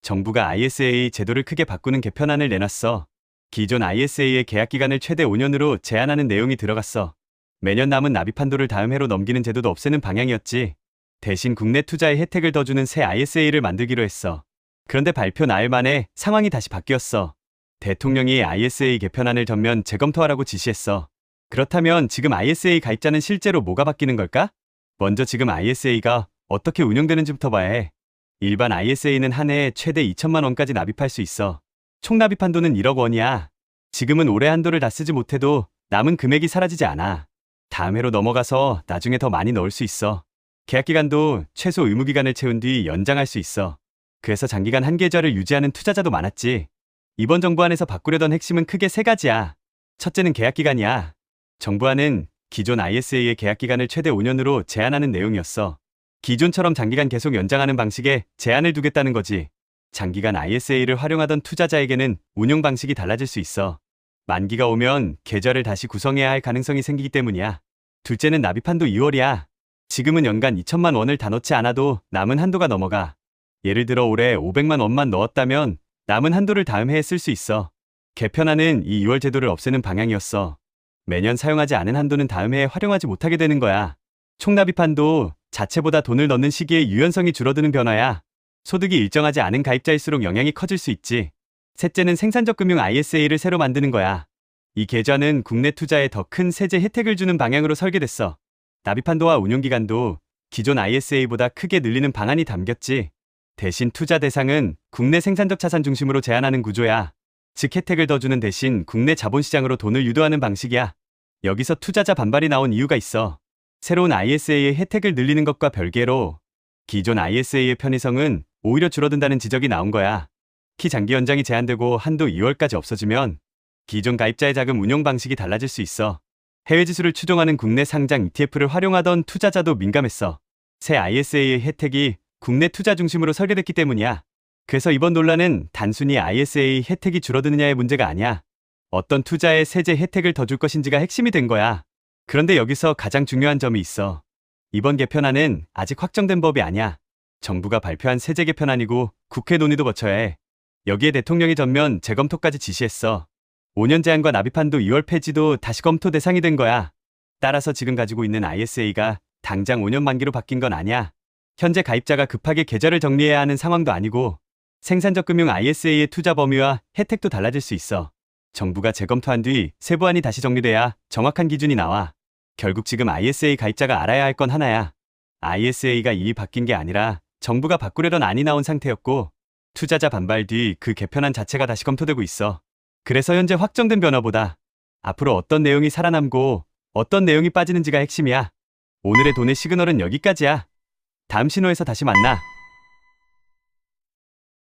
정부가 ISA 제도를 크게 바꾸는 개편안을 내놨어. 기존 ISA의 계약 기간을 최대 5년으로 제한하는 내용이 들어갔어. 매년 남은 납입 한도를 다음 해로 넘기는 제도도 없애는 방향이었지. 대신 국내 투자에 혜택을 더 주는 새 ISA를 만들기로 했어. 그런데 발표 나흘 만에 상황이 다시 바뀌었어. 대통령이 ISA 개편안을 전면 재검토하라고 지시했어. 그렇다면 지금 ISA 가입자는 실제로 뭐가 바뀌는 걸까? 먼저 지금 ISA가 어떻게 운영되는지부터 봐야 해. 일반 ISA는 한 해에 최대 2천만 원까지 납입할 수 있어. 총 납입 한도는 1억 원이야. 지금은 올해 한도를 다 쓰지 못해도 남은 금액이 사라지지 않아. 다음 해로 넘어가서 나중에 더 많이 넣을 수 있어. 계약 기간도 최소 의무 기간을 채운 뒤 연장할 수 있어. 그래서 장기간 한 계좌를 유지하는 투자자도 많았지. 이번 정부안에서 바꾸려던 핵심은 크게 세 가지야. 첫째는 계약 기간이야. 정부안은 기존 ISA의 계약 기간을 최대 5년으로 제한하는 내용이었어. 기존처럼 장기간 계속 연장하는 방식에 제한을 두겠다는 거지. 장기간 ISA를 활용하던 투자자에게는 운용 방식이 달라질 수 있어. 만기가 오면 계좌를 다시 구성해야 할 가능성이 생기기 때문이야. 둘째는 납입 한도 2월이야. 지금은 연간 2천만 원을 다 넣지 않아도 남은 한도가 넘어가. 예를 들어 올해 500만 원만 넣었다면 남은 한도를 다음 해에 쓸 수 있어. 개편안은 이 2월 제도를 없애는 방향이었어. 매년 사용하지 않은 한도는 다음 해에 활용하지 못하게 되는 거야. 총 납입 한도 자체보다 돈을 넣는 시기에 유연성이 줄어드는 변화야. 소득이 일정하지 않은 가입자일수록 영향이 커질 수 있지. 셋째는 생산적 금융 ISA를 새로 만드는 거야. 이 계좌는 국내 투자에 더 큰 세제 혜택을 주는 방향으로 설계됐어. 납입 한도와 운용 기간도 기존 ISA보다 크게 늘리는 방안이 담겼지. 대신 투자 대상은 국내 생산적 자산 중심으로 제한하는 구조야. 즉 혜택을 더 주는 대신 국내 자본시장으로 돈을 유도하는 방식이야. 여기서 투자자 반발이 나온 이유가 있어. 새로운 ISA의 혜택을 늘리는 것과 별개로 기존 ISA의 편의성은 오히려 줄어든다는 지적이 나온 거야. 특히 장기 연장이 제한되고 한도 2월까지 없어지면 기존 가입자의 자금 운용 방식이 달라질 수 있어. 해외 지수를 추종하는 국내 상장 ETF를 활용하던 투자자도 민감했어. 새 ISA의 혜택이 국내 투자 중심으로 설계됐기 때문이야. 그래서 이번 논란은 단순히 ISA 혜택이 줄어드느냐의 문제가 아니야. 어떤 투자에 세제 혜택을 더 줄 것인지가 핵심이 된 거야. 그런데 여기서 가장 중요한 점이 있어. 이번 개편안은 아직 확정된 법이 아니야. 정부가 발표한 세제 개편안이고 국회 논의도 거쳐야 해. 여기에 대통령이 전면 재검토까지 지시했어. 5년 제한과 납입 한도 2월 폐지도 다시 검토 대상이 된 거야. 따라서 지금 가지고 있는 ISA가 당장 5년 만기로 바뀐 건 아니야. 현재 가입자가 급하게 계좌를 정리해야 하는 상황도 아니고 생산적 금융 ISA의 투자 범위와 혜택도 달라질 수 있어. 정부가 재검토한 뒤 세부안이 다시 정리돼야 정확한 기준이 나와. 결국 지금 ISA 가입자가 알아야 할 건 하나야. ISA가 이미 바뀐 게 아니라 정부가 바꾸려던 안이 나온 상태였고 투자자 반발 뒤 그 개편안 자체가 다시 검토되고 있어. 그래서 현재 확정된 변화보다 앞으로 어떤 내용이 살아남고 어떤 내용이 빠지는지가 핵심이야. 오늘의 돈의 시그널은 여기까지야. 다음 신호에서 다시 만나.